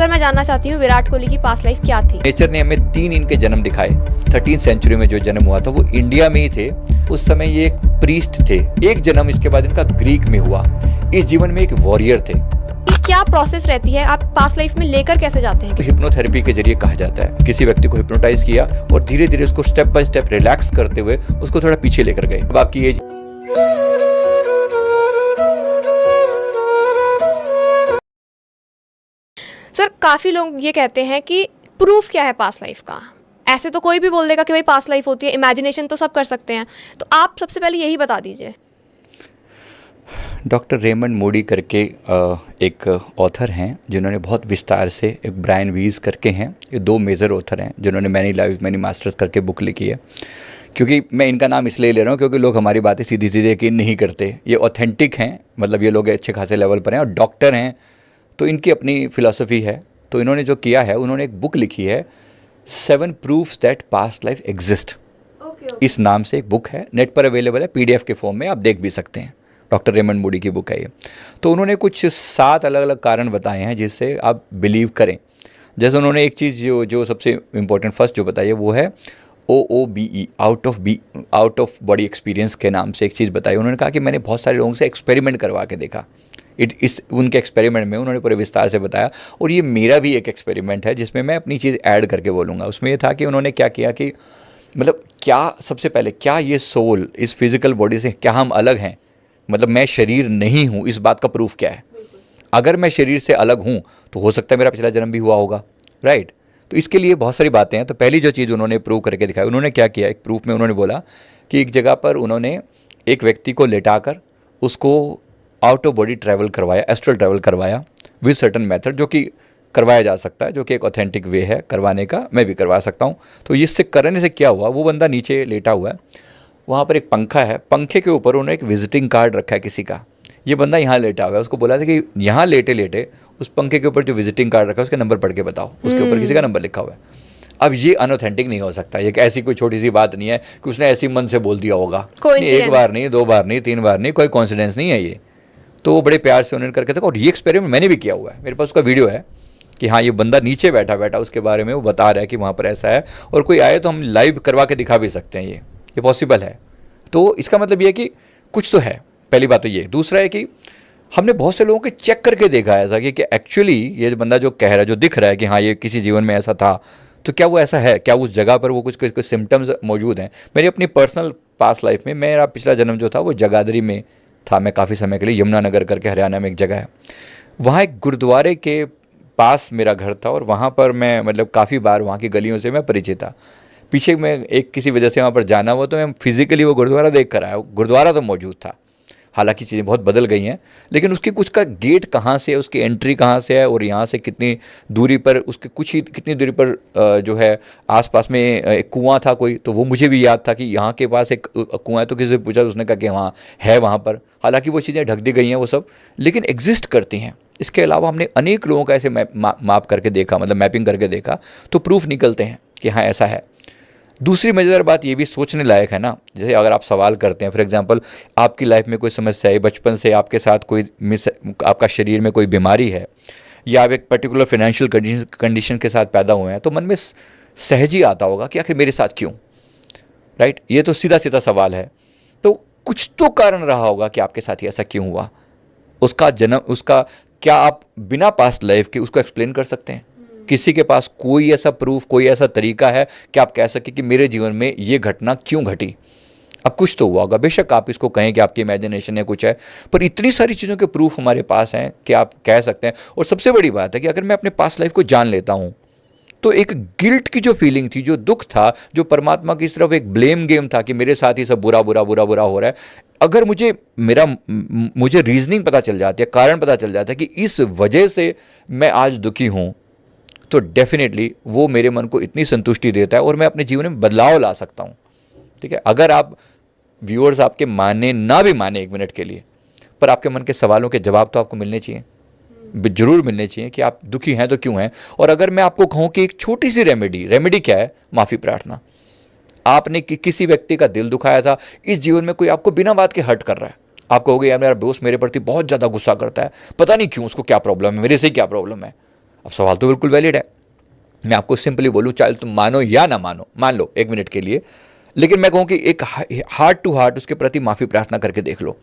Sir मैं जानना चाहती हूँ विराट कोहली की पास्ट लाइफ क्या थी? नेचर ने हमें 3 इनके जन्म दिखाए। 13th सेंचुरी में जो जन्म हुआ था वो इंडिया में ही थे। उस समय ये एक प्रीस्ट थे। एक जन्म इसके बाद इनका ग्रीक में हुआ। इस जीवन में एक वॉरियर थे। क्या प्रोसेस रहती है, आप पास्ट लाइफ में लेकर कैसे जाते हैं? तो हिप्नोथेरेपी के जरिए कहा जाता है। किसी व्यक्ति को हिप्नोटाइज किया और धीरे धीरे उसको स्टेप बाय स्टेप रिलैक्स करते हुए उसको थोड़ा पीछे लेकर गए। अब आपकी एज सर काफी लोग ये कहते हैं कि प्रूफ क्या है पास्ट लाइफ का? ऐसे तो कोई भी बोल देगा कि भाई पास्ट लाइफ होती है, इमेजिनेशन तो सब कर सकते हैं, तो आप सबसे पहले यही बता दीजिए। डॉक्टर रेमंड मूडी करके एक ऑथर हैं जिन्होंने बहुत विस्तार से, एक ब्रायन वीज करके हैं, ये 2 मेजर ऑथर हैं जिन्होंने मैनी लाइव्स मैनी मास्टर्स करके बुक लिखी है। क्योंकि मैं इनका नाम इसलिए ले रहा हूँ क्योंकि लोग हमारी बातें सीधी सीधी यकीन नहीं करते। ये ऑथेंटिक हैं, मतलब ये लोग अच्छे खासे लेवल पर हैं और डॉक्टर हैं, तो इनकी अपनी फ़िलासफ़ी है। तो इन्होंने जो किया है, उन्होंने एक बुक लिखी है 7 proofs that past life exist. इस नाम से एक बुक है, नेट पर अवेलेबल है, PDF के फॉर्म में आप देख भी सकते हैं। डॉक्टर रेमंड मूडी की बुक है ये। तो उन्होंने कुछ 7 अलग अलग कारण बताए हैं जिससे आप बिलीव करें। जैसे उन्होंने एक चीज़ जो सबसे इम्पोर्टेंट फर्स्ट जो बताई है वो है OOBE, out of body experience के नाम से एक चीज़ बताई। उन्होंने कहा कि मैंने बहुत सारे लोगों से एक्सपेरिमेंट करवा के देखा। उनके एक्सपेरिमेंट में उन्होंने पूरे विस्तार से बताया, और ये मेरा भी एक एक्सपेरिमेंट है जिसमें मैं अपनी चीज़ ऐड करके बोलूँगा। उसमें ये था कि उन्होंने क्या किया कि मतलब क्या सबसे पहले क्या ये सोल इस फिज़िकल बॉडी से क्या हम अलग हैं, मतलब मैं शरीर नहीं हूँ, इस बात का प्रूफ क्या है? अगर मैं शरीर से अलग हूँ तो हो सकता है मेरा पिछला जन्म भी हुआ होगा, राइट? तो इसके लिए बहुत सारी बातें हैं। तो पहली जो चीज़ उन्होंने प्रूव करके दिखाई, उन्होंने क्या किया, एक प्रूफ में उन्होंने बोला कि एक जगह पर उन्होंने एक व्यक्ति को लेटाकर उसको आउट ऑफ बॉडी ट्रैवल करवाया, एस्ट्रल ट्रैवल करवाया विद सर्टन मेथड, जो कि करवाया जा सकता है, जो कि एक ऑथेंटिक वे है करवाने का, मैं भी करवा सकता हूँ। तो इससे करने से क्या हुआ, वो बंदा नीचे लेटा हुआ है, वहाँ पर एक पंखा है, पंखे के ऊपर उन्होंने एक विजिटिंग कार्ड रखा है किसी का। ये बंदा यहाँ लेटा हुआ है, उसको बोला था कि यहाँ लेटे लेटे उस पंखे के ऊपर जो विजिटिंग कार्ड रखा है उसका नंबर पढ़ के बताओ। उसके ऊपर किसी का नंबर लिखा हुआ है। अब ये अनऑथेंटिक नहीं हो सकता, ये ऐसी कोई छोटी सी बात नहीं है कि उसने ऐसी मन से बोल दिया होगा। एक बार नहीं, 2 बार नहीं, 3 बार नहीं, कोई कॉन्सिडेंस नहीं है ये। तो वो बड़े प्यार से उन्होंने करके देखा, और ये एक्सपेरिमेंट मैंने भी किया हुआ है, मेरे पास उसका वीडियो है कि हाँ ये बंदा नीचे बैठा बैठा उसके बारे में वो बता रहा है कि वहाँ पर ऐसा है, और कोई आए तो हम लाइव करवा के दिखा भी सकते हैं। ये पॉसिबल है। तो इसका मतलब ये है कि कुछ तो है, पहली बात तो ये। दूसरा है कि हमने बहुत से लोगों के चेक करके देखा है ऐसा कि एक्चुअली ये बंदा जो कह रहा है, जो दिख रहा है कि हाँ ये किसी जीवन में ऐसा था, तो क्या वो ऐसा है, क्या उस जगह पर वो कुछ सिम्टम्स मौजूद हैं। मेरी अपनी पर्सनल पास्ट लाइफ में मेरा पिछला जन्म जो था वो जगाधरी में था। मैं काफ़ी समय के लिए, यमुनानगर करके हरियाणा में एक जगह है, वहाँ एक गुरुद्वारे के पास मेरा घर था, और वहाँ पर मैं मतलब काफ़ी बार वहाँ की गलियों से मैं परिचित था। पीछे मैं एक किसी वजह से वहाँ पर जाना हुआ तो मैं फिजिकली वो गुरुद्वारा देख कर आया। गुरुद्वारा तो मौजूद था, हालांकि चीज़ें बहुत बदल गई हैं, लेकिन उसकी कुछ का गेट कहाँ से है, उसकी एंट्री कहाँ से है, और यहाँ से कितनी दूरी पर, उसके कुछ ही कितनी दूरी पर जो है आसपास में एक कुआं था कोई, तो वो मुझे भी याद था कि यहाँ के पास एक कुआं है। तो किसी से पूछा तो उसने कहा कि हाँ है वहाँ पर। हालांकि वो चीज़ें ढक दी गई हैं वो सब, लेकिन एग्जिस्ट करती हैं। इसके अलावा हमने अनेक लोगों का ऐसे माप करके देखा, मतलब मैपिंग करके देखा, तो प्रूफ निकलते हैं कि हाँ ऐसा है। दूसरी मज़ेदार बात ये भी सोचने लायक है ना, जैसे अगर आप सवाल करते हैं, फॉर एग्जांपल आपकी लाइफ में कोई समस्या है, बचपन से आपके साथ कोई आपका शरीर में कोई बीमारी है, या आप एक पर्टिकुलर फाइनेंशियल कंडीशन के साथ पैदा हुए हैं, तो मन में सहज ही आता होगा कि आखिर मेरे साथ क्यों, राइट? ये तो सीधा सीधा सवाल है। तो कुछ तो कारण रहा होगा कि आपके साथ ही ऐसा क्यों हुआ। उसका जन्म, उसका क्या आप बिना पास्ट लाइफ के उसको एक्सप्लेन कर सकते हैं? किसी के पास कोई ऐसा प्रूफ, कोई ऐसा तरीका है कि आप कह सके कि मेरे जीवन में ये घटना क्यों घटी? अब कुछ तो हुआ होगा, बेशक आप इसको कहें कि आपकी इमेजिनेशन है, कुछ है, पर इतनी सारी चीज़ों के प्रूफ हमारे पास हैं कि आप कह सकते हैं। और सबसे बड़ी बात है कि अगर मैं अपने पास्ट लाइफ को जान लेता हूँ तो एक गिल्ट की जो फीलिंग थी, जो दुख था, जो परमात्मा की तरफ एक ब्लेम गेम था कि मेरे साथ ही सब बुरा बुरा बुरा बुरा हो रहा है, अगर मुझे रीजनिंग पता चल जाती है, कारण पता चल जाता है कि इस वजह से मैं आज दुखी हूँ, तो डेफिनेटली वो मेरे मन को इतनी संतुष्टि देता है और मैं अपने जीवन में बदलाव ला सकता हूँ। ठीक है, अगर आप व्यूअर्स आपके माने ना भी माने 1 मिनट के लिए, पर आपके मन के सवालों के जवाब तो आपको मिलने चाहिए, जरूर मिलने चाहिए कि आप दुखी हैं तो क्यों हैं। और अगर मैं आपको कहूँ कि एक छोटी सी रेमेडी क्या है, माफ़ी प्रार्थना। आपने किसी व्यक्ति का दिल दुखाया था, इस जीवन में कोई आपको बिना बात के हर्ट कर रहा है, आप कहोगे यार मेरा दोस्त मेरे प्रति बहुत ज़्यादा गुस्सा करता है, पता नहीं क्यों, उसको क्या प्रॉब्लम है, मेरे से क्या प्रॉब्लम है। अब सवाल तो बिल्कुल वैलिड है। मैं आपको सिंपली बोलूँ, चाहे तुम मानो या ना मानो, मान लो 1 मिनट के लिए, लेकिन मैं कहूँ कि एक हार्ट टू हार्ट उसके प्रति माफ़ी प्रार्थना करके देख लो।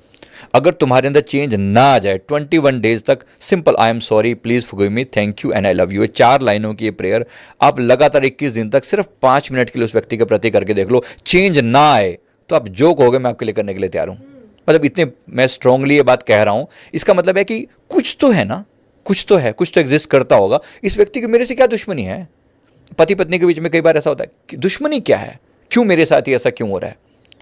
अगर तुम्हारे अंदर चेंज ना आ जाए 21 डेज तक, simple I am sorry, please forgive me, thank you and I love you, 4 लाइनों की ये प्रेयर आप लगातार 21 दिन तक सिर्फ 5 मिनट के लिए उस व्यक्ति के प्रति करके देख लो। चेंज ना आए तो आप जो कहोगे मैं आपके लिए करने के लिए तैयार हूँ। मतलब इतने मैं स्ट्रांगली ये बात कह रहा हूँ, इसका मतलब है कि कुछ तो है ना, कुछ तो है, कुछ तो एग्जिस्ट करता होगा। इस व्यक्ति की मेरे से क्या दुश्मनी है? पति पत्नी के बीच में कई बार ऐसा होता है कि दुश्मनी क्या है, क्यों मेरे साथ ही ऐसा क्यों हो रहा है?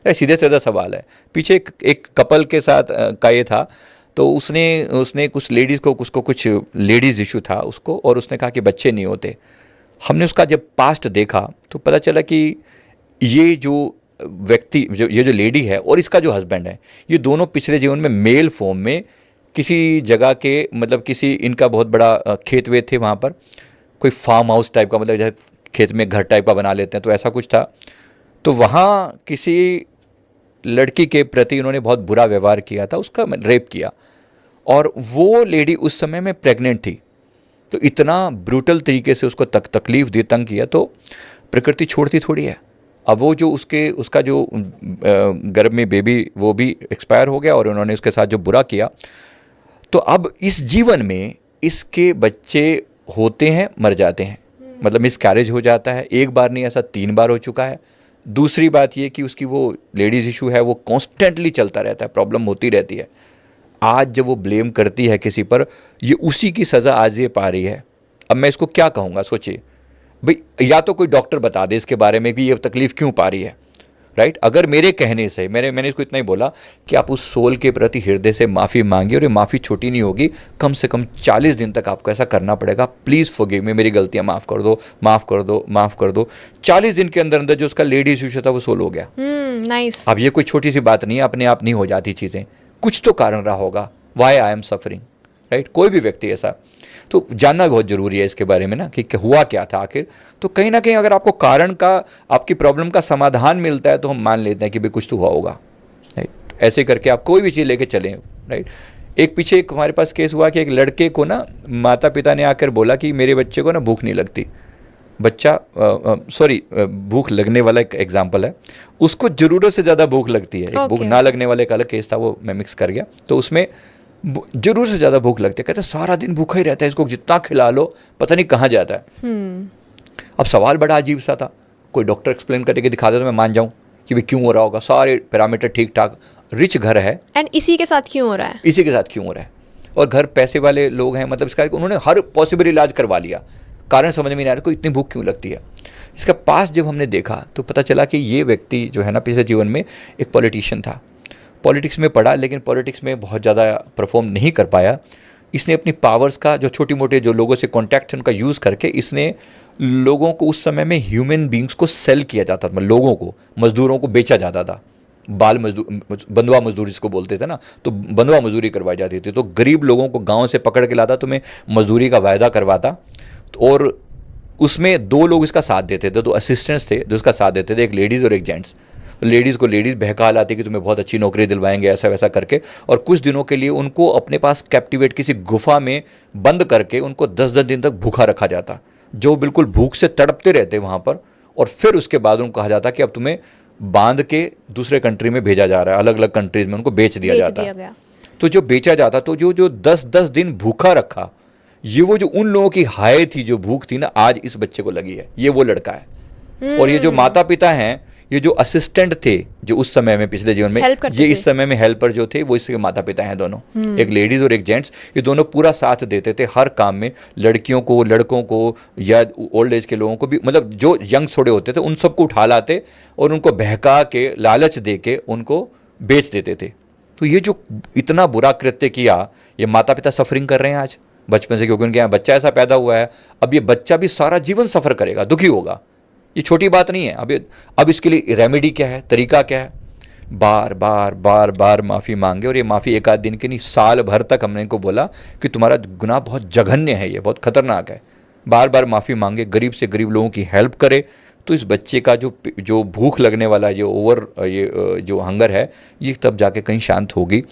सीधे सीधा सवाल है। पीछे एक कपल के साथ का ये था, तो उसने कुछ लेडीज़ को, उसको कुछ लेडीज़ इशू था उसको, और उसने कहा कि बच्चे नहीं होते। हमने उसका जब पास्ट देखा तो पता चला कि ये जो व्यक्ति, ये जो लेडी है और इसका जो हस्बैंड है, ये दोनों पिछले जीवन में मेल फॉर्म में किसी जगह के, मतलब किसी, इनका बहुत बड़ा खेत वेत थे वहाँ पर, कोई फार्म हाउस टाइप का, मतलब जैसे खेत में घर टाइप का बना लेते हैं, तो ऐसा कुछ था। तो वहाँ किसी लड़की के प्रति उन्होंने बहुत बुरा व्यवहार किया था, उसका रेप किया, और वो लेडी उस समय में प्रेग्नेंट थी। तो इतना ब्रूटल तरीके से उसको तकलीफ दी, तंग किया, तो प्रकृति छोड़ती थोड़ी है। अब वो जो उसका जो गर्भ में बेबी, वो भी एक्सपायर हो गया, और उन्होंने उसके साथ जो बुरा किया, तो अब इस जीवन में इसके बच्चे होते हैं, मर जाते हैं, मतलब मिसकैरेज हो जाता है। एक बार नहीं, ऐसा 3 बार हो चुका है। दूसरी बात ये कि उसकी वो लेडीज़ इशू है, वो कॉन्स्टेंटली चलता रहता है, प्रॉब्लम होती रहती है। आज जब वो ब्लेम करती है किसी पर, ये उसी की सज़ा आज ये पा रही है। अब मैं इसको क्या कहूँगा, सोचिए भाई, या तो कोई डॉक्टर बता दे इसके बारे में कि ये तकलीफ़ क्यों पा रही है, राइट? अगर मेरे कहने से, मैंने इसको इतना ही बोला कि आप उस सोल के प्रति हृदय से माफ़ी मांगिए, और ये माफ़ी छोटी नहीं होगी, कम से कम 40 दिन तक आपको ऐसा करना पड़ेगा, प्लीज़ फॉरगिव मी, मेरी गलतियाँ माफ़ कर दो, माफ़ कर दो, माफ़ कर दो। 40 दिन के अंदर अंदर जो उसका लेडीज इशू था वो सोल हो गया। नाइस। अब ये कोई छोटी सी बात नहीं है, अपने आप नहीं हो जाती चीज़ें, कुछ तो कारण रहा होगा, why I am suffering, right? कोई भी व्यक्ति ऐसा, तो जानना बहुत ज़रूरी है इसके बारे में ना, कि हुआ क्या था आखिर। तो कहीं ना कहीं अगर आपको कारण का, आपकी प्रॉब्लम का समाधान मिलता है, तो हम मान लेते हैं कि भाई कुछ तो हुआ होगा, राइट? ऐसे करके आप कोई भी चीज़ लेके चलें, राइट? एक पीछे एक हमारे पास केस हुआ कि एक लड़के को ना माता पिता ने आकर बोला कि मेरे बच्चे को ना भूख नहीं लगती। बच्चा भूख लगने वाला एक एग्जाम्पल है, उसको ज़रूरत से ज़्यादा भूख लगती है। एक भूख ना लगने वाले का अलग केस था, वो मैं मिक्स कर गया। तो उसमें जरूर से ज़्यादा भूख लगती है, कहते सारा दिन भूखा ही रहता है, इसको जितना खिला लो पता नहीं कहाँ जाता है। अब सवाल बड़ा अजीब सा था, कोई डॉक्टर एक्सप्लेन करके दिखा दे तो मैं मान जाऊँ कि भाई क्यों हो रहा होगा, सारे पैरामीटर ठीक ठाक, रिच घर है, एंड इसी के साथ क्यों हो रहा है, इसी के साथ क्यों हो रहा है, और घर पैसे वाले लोग हैं, मतलब इसका उन्होंने हर पॉसिबल इलाज करवा लिया, कारण समझ में नहीं आ रहा, को इतनी भूख क्यों लगती है। इसका पास जब हमने देखा तो पता चला कि ये व्यक्ति जो है ना, पिछले जीवन में एक पॉलिटिशियन था, पॉलिटिक्स में पढ़ा, लेकिन पॉलिटिक्स में बहुत ज़्यादा परफॉर्म नहीं कर पाया। इसने अपनी पावर्स का, जो छोटी मोटे जो लोगों से कॉन्टैक्ट है, उनका यूज़ करके इसने लोगों को, उस समय में ह्यूमन बींग्स को सेल किया जाता था, लोगों को, मजदूरों को बेचा जाता था, बाल मजदूर, बंधुआ मजदूर जिसको बोलते थे ना, तो बंधुआ मजदूरी करवाई जाती थी। तो गरीब लोगों को गाँव से पकड़ के लाता, तुम्हें मजदूरी का वायदा करवाता, और उसमें 2 लोग इसका साथ देते थे, 2 असिस्टेंट्स थे जो इसका साथ देते थे, एक लेडीज़ और एक जेंट्स। लेडीज़ को लेडीज़ बहका लाती कि तुम्हें बहुत अच्छी नौकरी दिलवाएंगे, ऐसा वैसा करके, और कुछ दिनों के लिए उनको अपने पास कैप्टिवेट, किसी गुफा में बंद करके उनको 10-10 दिन तक भूखा रखा जाता, जो बिल्कुल भूख से तड़पते रहते वहाँ पर। और फिर उसके बाद उनको कहा जाता कि अब तुम्हें बांध के दूसरे कंट्री में भेजा जा रहा है, अलग अलग कंट्रीज़ में उनको बेच दिया जाता। तो जो बेचा जाता, तो जो 10-10 दिन भूखा रखा, ये वो जो उन लोगों की हाय थी, जो भूख थी ना, आज इस बच्चे को लगी है। ये वो लड़का है। और ये जो माता पिता हैं, ये जो असिस्टेंट थे जो उस समय में, पिछले जीवन में, ये इस समय में हेल्पर जो थे, वो इसके माता पिता हैं दोनों, एक लेडीज़ और एक जेंट्स। ये दोनों पूरा साथ देते थे हर काम में, लड़कियों को, लड़कों को, या ओल्ड एज के लोगों को भी, मतलब जो यंग थोड़े होते थे उन सबको उठा लाते और उनको बहका के, लालच दे के उनको बेच देते थे। तो ये जो इतना बुरा कृत्य किया, ये माता पिता सफरिंग कर रहे हैं आज बचपन से, क्योंकि उनके यहाँ बच्चा ऐसा पैदा हुआ है। अब ये बच्चा भी सारा जीवन सफ़र करेगा, दुखी होगा। ये छोटी बात नहीं है। अब इसके लिए रेमेडी क्या है, तरीका क्या है? बार बार बार बार माफ़ी मांगे, और ये माफ़ी एक आध दिन की नहीं, साल भर तक हमने इनको बोला कि तुम्हारा गुनाह बहुत जघन्य है, ये बहुत खतरनाक है। बार बार माफ़ी मांगे, गरीब से गरीब लोगों की हेल्प करे, तो इस बच्चे का जो भूख लगने वाला जो हंगर है, ये तब जाके कहीं शांत होगी।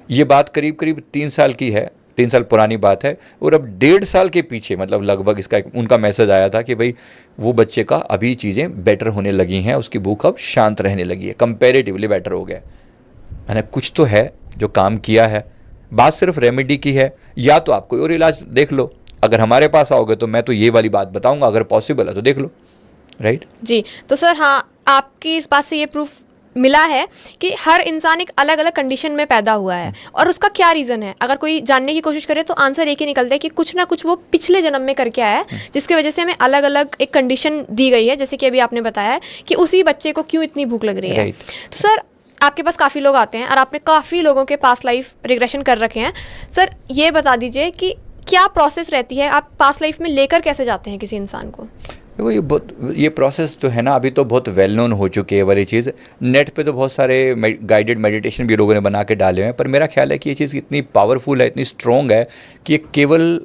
ये बात करीब करीब 3 साल की है, 3 साल पुरानी बात है, और अब 1.5 साल के पीछे मतलब लगभग इसका उनका मैसेज आया था कि भाई वो बच्चे का अभी चीज़ें बेटर होने लगी हैं, उसकी भूख अब शांत रहने लगी है, कंपैरेटिवली बेटर हो गया है ना। कुछ तो है जो काम किया है, बात सिर्फ रेमेडी की है, या तो आप कोई और इलाज देख लो। अगर हमारे पास आओगे तो मैं तो ये वाली बात बताऊंगा, अगर पॉसिबल है तो देख लो, राइट जी। तो सर हाँ, आपकी इस बात से ये प्रूफ मिला है कि हर इंसान एक अलग अलग कंडीशन में पैदा हुआ है, और उसका क्या रीज़न है। अगर कोई जानने की कोशिश करे तो आंसर एक ही निकलता है कि कुछ ना कुछ वो पिछले जन्म में करके आया है, जिसकी वजह से हमें अलग अलग एक कंडीशन दी गई है, जैसे कि अभी आपने बताया है कि उसी बच्चे को क्यों इतनी भूख लग रही है। तो सर आपके पास काफ़ी लोग आते हैं और आपने काफ़ी लोगों के पास्ट लाइफ रिग्रेशन कर रखे हैं। सर ये बता दीजिए कि क्या प्रोसेस रहती है, आप पास्ट लाइफ में लेकर कैसे जाते हैं किसी इंसान को? देखो ये प्रोसेस तो है ना, अभी तो बहुत वेल नोन हो चुकी है वाली चीज़। नेट पे तो बहुत सारे गाइडेड मेडिटेशन भी लोगों ने बना के डाले हुए हैं, पर मेरा ख्याल है कि ये चीज़ इतनी पावरफुल है, इतनी स्ट्रॉन्ग है कि ये केवल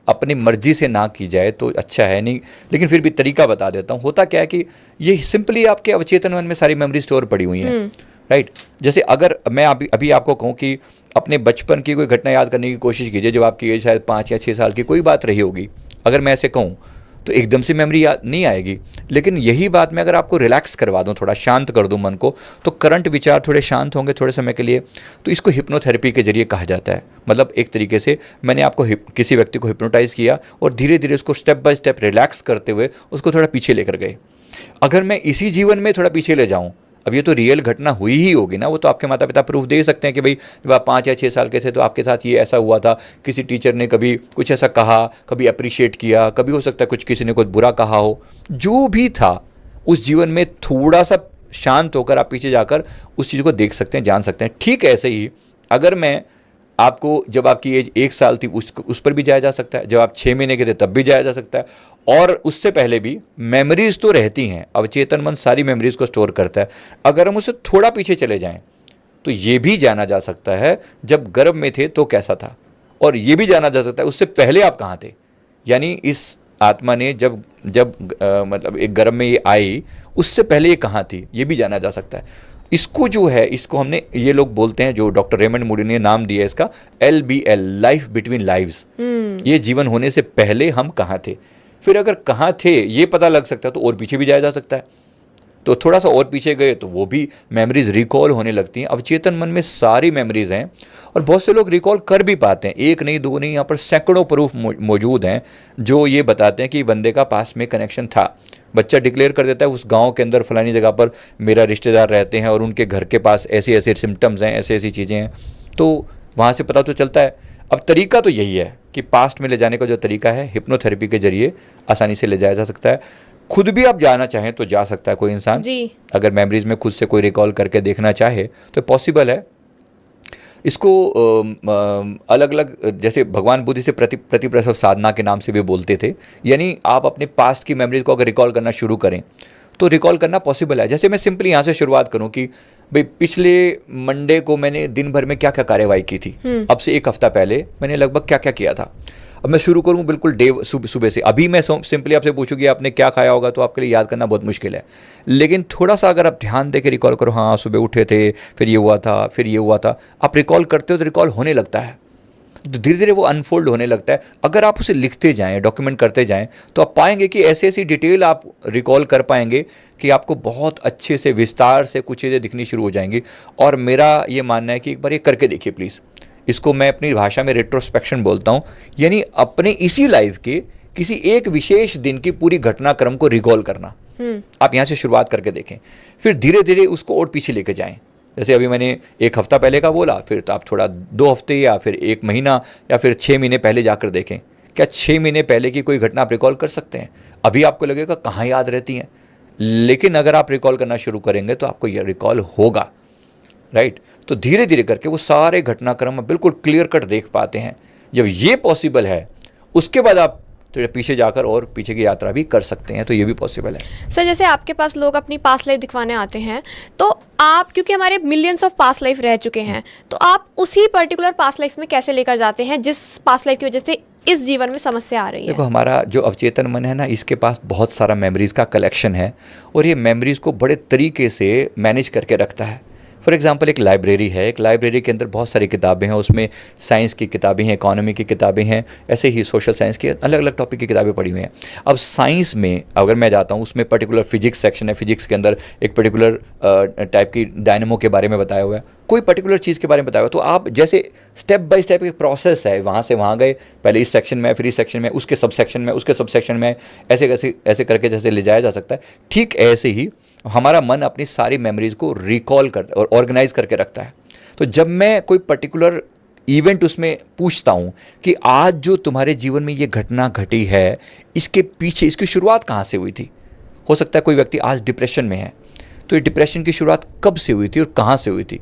अपनी मर्जी से ना की जाए तो अच्छा है नहीं। लेकिन फिर भी तरीका बता देता हूँ। होता क्या है कि ये सिंपली आपके अवचेतन मन में सारी मेमोरी स्टोर पड़ी हुई हैं, राइट। जैसे अगर मैं अभी आपको कहूँ कि अपने बचपन की कोई घटना याद करने की कोशिश कीजिए, जब आपकी एज शायद 5 या 6 साल की कोई बात रही होगी, अगर मैं ऐसे कहूँ तो एकदम से मेमोरी याद नहीं आएगी। लेकिन यही बात मैं अगर आपको रिलैक्स करवा दूं, थोड़ा शांत कर दूं मन को, तो करंट विचार थोड़े शांत होंगे थोड़े समय के लिए। तो इसको हिप्नोथेरेपी के जरिए कहा जाता है। मतलब एक तरीके से मैंने आपको किसी व्यक्ति को हिप्नोटाइज़ किया और धीरे धीरे उसको स्टेप बाय स्टेप रिलैक्स करते हुए उसको थोड़ा पीछे लेकर गए। अगर मैं इसी जीवन में थोड़ा पीछे ले जाऊँ, अब ये तो रियल घटना हुई ही होगी ना, वो तो आपके माता पिता प्रूफ दे सकते हैं कि भाई जब आप 5 या 6 साल के थे तो आपके साथ ये ऐसा हुआ था, किसी टीचर ने कभी कुछ ऐसा कहा, कभी अप्रिशिएट किया, कभी हो सकता है कुछ किसी ने कुछ बुरा कहा हो। जो भी था उस जीवन में थोड़ा सा शांत होकर आप पीछे जाकर उस चीज़ को देख सकते हैं, जान सकते हैं। ठीक ऐसे ही अगर मैं आपको जब आपकी एज 1 साल थी उस पर भी जाया जा सकता है, जब आप 6 महीने के थे तब भी जाया जा सकता है, और उससे पहले भी मेमोरीज तो रहती हैं। अवचेतन मन सारी मेमोरीज को स्टोर करता है। अगर हम उससे थोड़ा पीछे चले जाएं तो ये भी जाना जा सकता है जब गर्भ में थे तो कैसा था, और ये भी जाना जा सकता है उससे पहले आप कहाँ थे। यानी इस आत्मा ने जब मतलब एक गर्भ में ये आई उससे पहले ये कहाँ थी, ये भी जाना जा सकता है। इसको जो है, इसको हमने, ये लोग बोलते हैं, जो डॉक्टर रेमंड मूडी ने नाम दिया है इसका, LBL, लाइफ बिटवीन लाइव्स। ये जीवन होने से पहले हम कहाँ थे। फिर अगर कहाँ थे ये पता लग सकता है तो और पीछे भी जाया जा सकता है। तो थोड़ा सा और पीछे गए तो वो भी मेमोरीज रिकॉल होने लगती हैं। अवचेतन मन में सारी मेमोरीज हैं और बहुत से लोग रिकॉल कर भी पाते हैं। एक नहीं, दो नहीं, यहाँ पर सैकड़ों प्रूफ मौजूद हैं जो ये बताते हैं कि बंदे का पास में कनेक्शन था। बच्चा डिक्लेयर कर देता है उस गांव के अंदर फलानी जगह पर मेरा रिश्तेदार रहते हैं और उनके घर के पास ऐसे ऐसे सिम्टम्स हैं, ऐसी ऐसी चीज़ें हैं, तो वहाँ से पता तो चलता है। अब तरीका तो यही है कि पास्ट में ले जाने का जो तरीका है हिप्नोथेरेपी के जरिए आसानी से ले जाया जा सकता है। खुद भी आप जाना चाहें तो जा सकता है कोई इंसान जी। अगर मेमोरीज में खुद से कोई रिकॉल करके देखना चाहे तो पॉसिबल है। इसको अलग अलग, जैसे भगवान बुद्ध से प्रतिप्रसव साधना के नाम से भी बोलते थे। यानी आप अपने पास्ट की मेमोरीज को अगर रिकॉल करना शुरू करें तो रिकॉल करना पॉसिबल है। जैसे मैं सिंपली यहाँ से शुरुआत करूँ कि भाई पिछले मंडे को मैंने दिन भर में क्या क्या कार्यवाही की थी, अब से 1 हफ्ता पहले मैंने लगभग क्या क्या किया था। अब मैं शुरू करूँ बिल्कुल सुबह से। अभी मैं सिंपली आपसे पूछूँ कि आपने क्या खाया होगा तो आपके लिए याद करना बहुत मुश्किल है। लेकिन थोड़ा सा अगर आप ध्यान दे के रिकॉल करो, हाँ सुबह उठे थे, फिर ये हुआ था, फिर ये हुआ था, आप रिकॉल करते हो तो रिकॉल होने लगता है, तो धीरे धीरे वो अनफोल्ड होने लगता है। अगर आप उसे लिखते जाएं, डॉक्यूमेंट करते जाएं, तो आप पाएंगे कि ऐसी ऐसी डिटेल आप रिकॉल कर पाएंगे कि आपको बहुत अच्छे से विस्तार से कुछ चीज़ें दिखनी शुरू हो जाएंगी। और मेरा ये मानना है कि एक बार ये करके देखिए प्लीज़। इसको मैं अपनी भाषा में रेट्रोस्पेक्शन बोलता हूँ, यानी अपने इसी लाइफ के किसी एक विशेष दिन की पूरी घटनाक्रम को रिकॉल करना। आप यहाँ से शुरुआत करके देखें, फिर धीरे धीरे उसको और पीछे लेके जाएं। जैसे अभी मैंने 1 हफ्ता पहले का बोला, फिर तो आप थोड़ा 2 हफ्ते या फिर 1 महीना या फिर 6 महीने पहले जाकर देखें। क्या 6 महीने पहले की कोई घटना आप रिकॉल कर सकते हैं? अभी आपको लगेगा कहाँ याद रहती हैं, लेकिन अगर आप रिकॉल करना शुरू करेंगे तो आपको यह रिकॉल होगा, राइट। तो धीरे धीरे करके वो सारे घटनाक्रम बिल्कुल क्लियर कट देख पाते हैं। जब ये पॉसिबल है उसके बाद आप तो पीछे जाकर और पीछे की यात्रा भी कर सकते हैं, तो ये भी पॉसिबल है। सर जैसे आपके पास लोग अपनी पास्ट लाइफ दिखवाने आते हैं, तो आप, क्योंकि हमारे मिलियंस ऑफ पास्ट लाइफ रह चुके हैं, तो आप उसी पर्टिकुलर पास्ट लाइफ में कैसे लेकर जाते हैं जिस पास्ट लाइफ की वजह से इस जीवन में समस्या आ रही है? देखो, हमारा जो अवचेतन मन है ना, इसके पास बहुत सारा मेमोरीज का कलेक्शन है और ये मेमोरीज को बड़े तरीके से मैनेज करके रखता है। फॉर एग्जांपल एक लाइब्रेरी है, एक लाइब्रेरी के अंदर बहुत सारी किताबें हैं, उसमें साइंस की किताबें हैं, इकोनॉमी की किताबें हैं, ऐसे ही सोशल साइंस की अलग अलग टॉपिक की किताबें पढ़ी हुई हैं। अब साइंस में अगर मैं जाता हूँ, उसमें पर्टिकुलर फिजिक्स सेक्शन है, फिजिक्स के अंदर एक पर्टिकुलर टाइप की डायनेमो के बारे में बताया हुआ है, कोई पर्टिकुलर चीज़ के बारे में बताया हुआ है। तो आप जैसे स्टेप बाय स्टेप एक प्रोसेस है, वहाँ से वहाँ गए, पहले इस सेक्शन में, फिर इस सेक्शन में, उसके सब सेक्शन में, उसके सब सेक्शन में, ऐसे ऐसे ऐसे करके जैसे ले जाया जा सकता है, ठीक ऐसे ही हमारा मन अपनी सारी मेमोरीज को रिकॉल करता और ऑर्गेनाइज करके रखता है। तो जब मैं कोई पर्टिकुलर इवेंट उसमें पूछता हूँ कि आज जो तुम्हारे जीवन में ये घटना घटी है, इसके पीछे इसकी शुरुआत कहाँ से हुई थी। हो सकता है कोई व्यक्ति आज डिप्रेशन में है, तो ये डिप्रेशन की शुरुआत कब से हुई थी और कहाँ से हुई थी।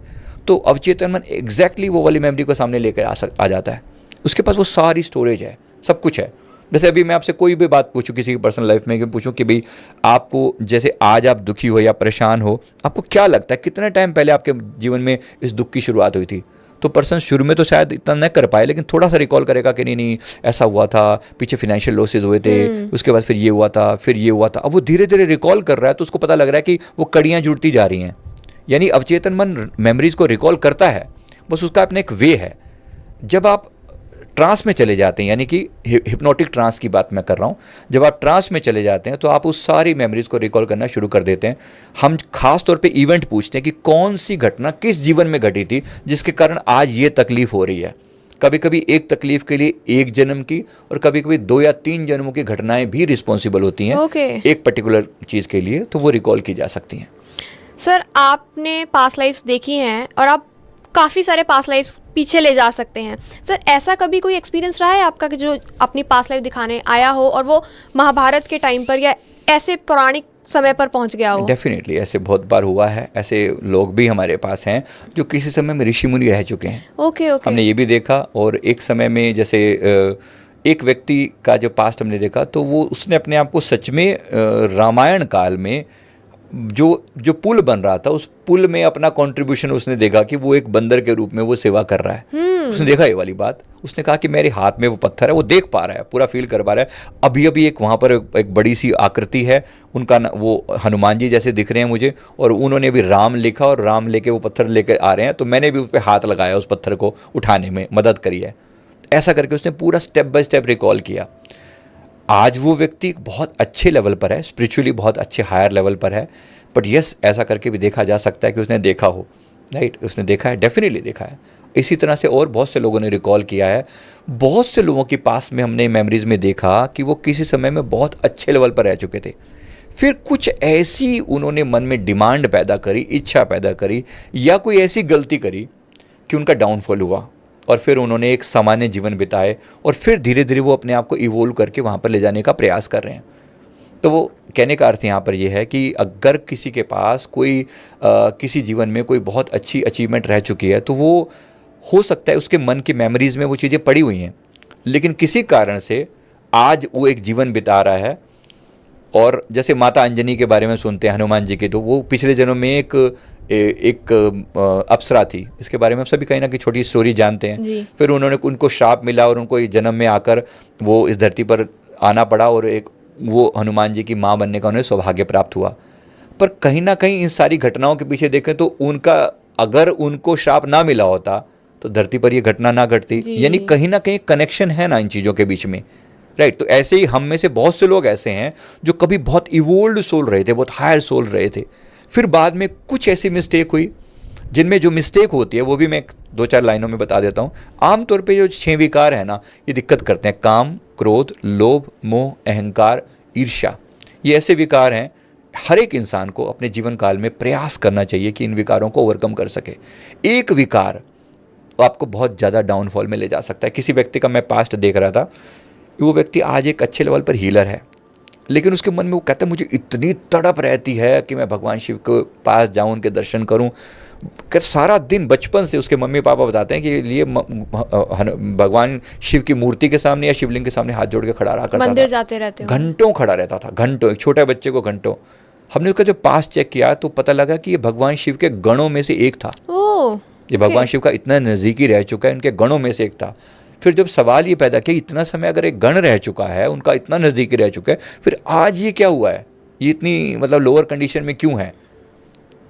तो अवचेतन मन एग्जैक्टली वो वाली मेमोरी को सामने लेकर आ जाता है। उसके पास वो सारी स्टोरेज है, सब कुछ है। जैसे अभी मैं आपसे कोई भी बात पूछूं किसी की पर्सनल लाइफ में, कि पूछूं कि भाई आपको जैसे आज आप दुखी हो या परेशान हो, आपको क्या लगता है कितने टाइम पहले आपके जीवन में इस दुख की शुरुआत हुई थी। तो पर्सन शुरू में तो शायद इतना न कर पाए, लेकिन थोड़ा सा रिकॉल करेगा कि नहीं नहीं ऐसा हुआ था, पीछे फाइनेंशियल लॉसेज हुए थे, उसके बाद फिर ये हुआ था, फिर ये हुआ था। अब वो धीरे धीरे रिकॉल कर रहा है, तो उसको पता लग रहा है कि वो कड़ियाँ जुड़ती जा रही हैं। यानी अवचेतन मन मेमोरीज को रिकॉल करता है, बस उसका अपना एक वे है। जब आप ट्रांस में चले जाते हैं, यानी कि हिप्नोटिक ट्रांस की बात मैं कर रहा हूँ, जब आप ट्रांस में चले जाते हैं तो आप उस सारी मेमोरीज को रिकॉल करना शुरू कर देते हैं। हम खास तौर पे इवेंट पूछते हैं कि कौन सी घटना किस जीवन में घटी थी जिसके कारण आज ये तकलीफ हो रही है। कभी कभी एक तकलीफ के लिए एक जन्म की और कभी कभी 2 या 3 जन्मों की घटनाएं भी रिस्पॉन्सिबल होती हैं एक पर्टिकुलर चीज़ के लिए, तो वो रिकॉल की जा सकती हैं। सर, आपने पास्ट लाइफ्स देखी हैं और आप काफ़ी सारे पास्ट लाइफ्स पीछे ले जा सकते हैं। सर, ऐसा कभी कोई एक्सपीरियंस रहा है आपका कि जो अपनी पास्ट लाइफ दिखाने आया हो और वो महाभारत के टाइम पर या ऐसे पौराणिक समय पर पहुंच गया हो? डेफिनेटली ऐसे बहुत बार हुआ है। ऐसे लोग भी हमारे पास हैं जो किसी समय में ऋषि मुनि रह चुके हैं। ओके। हमने ये भी देखा। और एक समय में जैसे एक व्यक्ति का जो पास्ट हमने देखा, तो वो उसने अपने आप को सच में रामायण काल में जो पुल बन रहा था, उस पुल में अपना कंट्रीब्यूशन उसने देखा कि वो एक बंदर के रूप में वो सेवा कर रहा है। उसने देखा ये वाली बात। उसने कहा कि मेरे हाथ में वो पत्थर है, वो देख पा रहा है, पूरा फील कर पा रहा है। अभी अभी एक वहाँ पर एक बड़ी सी आकृति है, उनका वो हनुमान जी जैसे दिख रहे हैं मुझे, और उन्होंने भी राम लिखा और राम लेके वो पत्थर लेकर आ रहे हैं, तो मैंने भी उस पर हाथ लगाया, उस पत्थर को उठाने में मदद करी है। ऐसा करके उसने पूरा स्टेप बाय स्टेप रिकॉल किया। आज वो व्यक्ति बहुत अच्छे लेवल पर है, स्पिरिचुअली बहुत अच्छे हायर लेवल पर है। बट यस, ऐसा करके भी देखा जा सकता है कि उसने देखा हो, राइट, उसने देखा है, डेफिनेटली देखा है। इसी तरह से और बहुत से लोगों ने रिकॉल किया है। बहुत से लोगों के पास में हमने मेमोरीज में देखा कि वो किसी समय में बहुत अच्छे लेवल पर रह चुके थे, फिर कुछ ऐसी उन्होंने मन में डिमांड पैदा करी, इच्छा पैदा करी, या कोई ऐसी गलती करी कि उनका डाउनफॉल हुआ, और फिर उन्होंने एक सामान्य जीवन बिताए, और फिर धीरे धीरे वो अपने आप को इवोल्व करके वहाँ पर ले जाने का प्रयास कर रहे हैं। तो वो कहने का अर्थ यहाँ पर ये है कि अगर किसी के पास कोई किसी जीवन में कोई बहुत अच्छी अचीवमेंट रह चुकी है, तो वो हो सकता है उसके मन की मेमोरीज़ में वो चीज़ें पड़ी हुई हैं, लेकिन किसी कारण से आज वो एक जीवन बिता रहा है। और जैसे माता अंजनी के बारे में सुनते हैं, हनुमान जी के, तो वो पिछले जन्म में एक अप्सरा थी। इसके बारे में हम सभी कहीं ना कहीं छोटी स्टोरी जानते हैं। फिर उनको श्राप मिला और उनको इस जन्म में आकर वो इस धरती पर आना पड़ा, और वो हनुमान जी की माँ बनने का उन्हें सौभाग्य प्राप्त हुआ। पर कहीं ना कहीं इन सारी घटनाओं के पीछे देखें तो अगर उनको श्राप ना मिला होता तो धरती पर ये घटना ना घटती। यानी कहीं ना कहीं कनेक्शन है ना इन चीज़ों के बीच में, राइट। तो ऐसे ही हम में से बहुत से लोग ऐसे हैं जो कभी बहुत इवोल्ड सोल रहे थे, बहुत हायर सोल रहे थे, फिर बाद में कुछ ऐसी मिस्टेक हुई, जिनमें जो मिस्टेक होती है वो भी मैं 2-4 लाइनों में बता देता हूँ। आमतौर पे जो 6 विकार है ना, ये दिक्कत करते हैं। काम, क्रोध, लोभ, मोह, अहंकार, ईर्ष्या। ये ऐसे विकार हैं, हर एक इंसान को अपने जीवन काल में प्रयास करना चाहिए कि इन विकारों को ओवरकम कर सके। एक विकार आपको बहुत ज़्यादा डाउनफॉल में ले जा सकता है। किसी व्यक्ति का मैं पास्ट देख रहा था, वो व्यक्ति आज एक अच्छे लेवल पर हीलर है, लेकिन उसके मन में वो कहता है मुझे इतनी तड़प रहती है कि मैं भगवान शिव के पास जाऊं, उनके दर्शन करूं। कर सारा दिन बचपन से उसके मम्मी पापा बताते हैं कि ये भगवान शिव की मूर्ति के सामने या शिवलिंग के सामने हाथ जोड़ के खड़ा रहा करता था, मंदिर जाते रहते हो, घंटों खड़ा रहता था, घंटों। एक छोटे बच्चे को घंटों। हमने उसका जो पास चेक किया तो पता लगा कि ये भगवान शिव के गणों में से एक था। ये भगवान शिव का इतना नज़दीकी रह चुका है, उनके गणों में से एक था। फिर जब सवाल ये पैदा किया, इतना समय अगर एक गण रह चुका है, उनका इतना नज़दीकी रह चुका है, फिर आज ये क्या हुआ है, ये इतनी मतलब लोअर कंडीशन में क्यों है।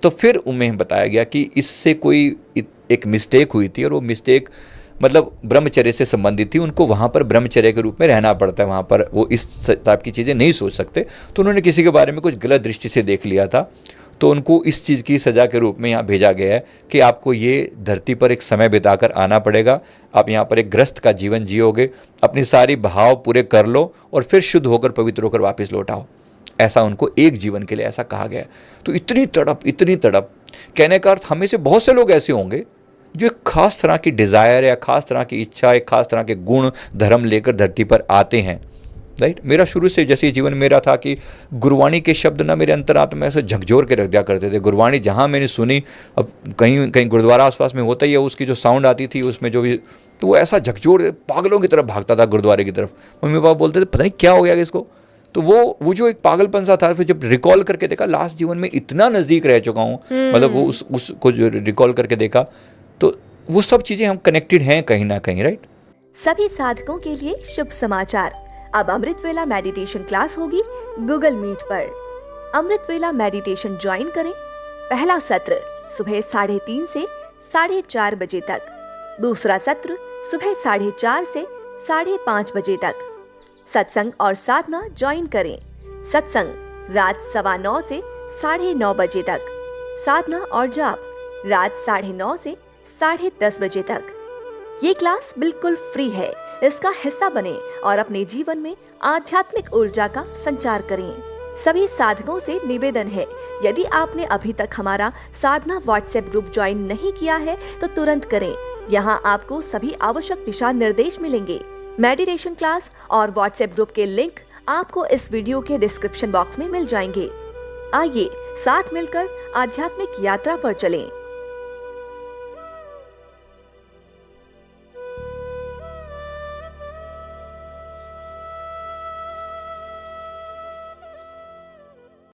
तो फिर उन्हें बताया गया कि इससे कोई एक मिस्टेक हुई थी और वो मिस्टेक मतलब ब्रह्मचर्य से संबंधित थी, उनको वहाँ पर ब्रह्मचर्य के रूप में रहना पड़ता है, वहाँ पर वो इस टाइप की चीज़ें नहीं सोच सकते। तो उन्होंने किसी के बारे में कुछ गलत दृष्टि से देख लिया था, तो उनको इस चीज़ की सज़ा के रूप में यहाँ भेजा गया है कि आपको ये धरती पर एक समय बिताकर आना पड़ेगा, आप यहाँ पर एक ग्रस्त का जीवन जियोगे, अपनी सारी भाव पूरे कर लो और फिर शुद्ध होकर पवित्र होकर वापस लौट आओ। ऐसा उनको एक जीवन के लिए ऐसा कहा गया। तो इतनी तड़प, कहने का अर्थ हमें से बहुत से लोग ऐसे होंगे जो एक खास तरह की डिज़ायर या खास तरह की इच्छा, एक खास तरह के गुण धर्म लेकर धरती पर आते हैं, राइट। मेरा शुरू से जैसे जीवन मेरा था कि गुरबाणी के शब्द ना मेरे अंतरात्मा में ऐसे झकझोर के रख दिया करते थे। गुरबाणी जहाँ मैंने सुनी, अब कहीं गुरुद्वारा आसपास में होता ही है, उसकी जो साउंड आती थी उसमें जो भी, तो वो ऐसा झकझोर पागलों की तरफ भागता था गुरुद्वारे की तरफ। मम्मी पापा बोलते थे पता नहीं क्या हो गया इसको। तो वो जो एक पागलपन सा था, फिर जब रिकॉल करके देखा, लास्ट जीवन में इतना नज़दीक रह चुका हूँ, मतलब वो उसको जो रिकॉल करके देखा, तो वो सब चीज़ें हम कनेक्टेड हैं कहीं ना कहीं, राइट। सभी साधकों के लिए शुभ समाचार, अब अमृत वेला मेडिटेशन क्लास होगी गूगल मीट पर। अमृत वेला मेडिटेशन ज्वाइन करें। पहला सत्र सुबह 3:30 से 4:30 बजे तक, दूसरा सत्र सुबह 4:30 से 5:30 बजे तक। सत्संग और साधना ज्वाइन करें। सत्संग रात 9:15 से 9:30 बजे तक, साधना और जाप रात 9:30 से 10:30 बजे तक। ये क्लास बिल्कुल फ्री है, इसका हिस्सा बने और अपने जीवन में आध्यात्मिक ऊर्जा का संचार करें। सभी साधकों से निवेदन है, यदि आपने अभी तक हमारा साधना व्हाट्सएप ग्रुप ज्वाइन नहीं किया है तो तुरंत करें। यहाँ आपको सभी आवश्यक दिशा निर्देश मिलेंगे। मेडिटेशन क्लास और व्हाट्सएप ग्रुप के लिंक आपको इस वीडियो के डिस्क्रिप्शन बॉक्स में मिल जाएंगे। आइए साथ मिलकर आध्यात्मिक यात्रा पर चलें।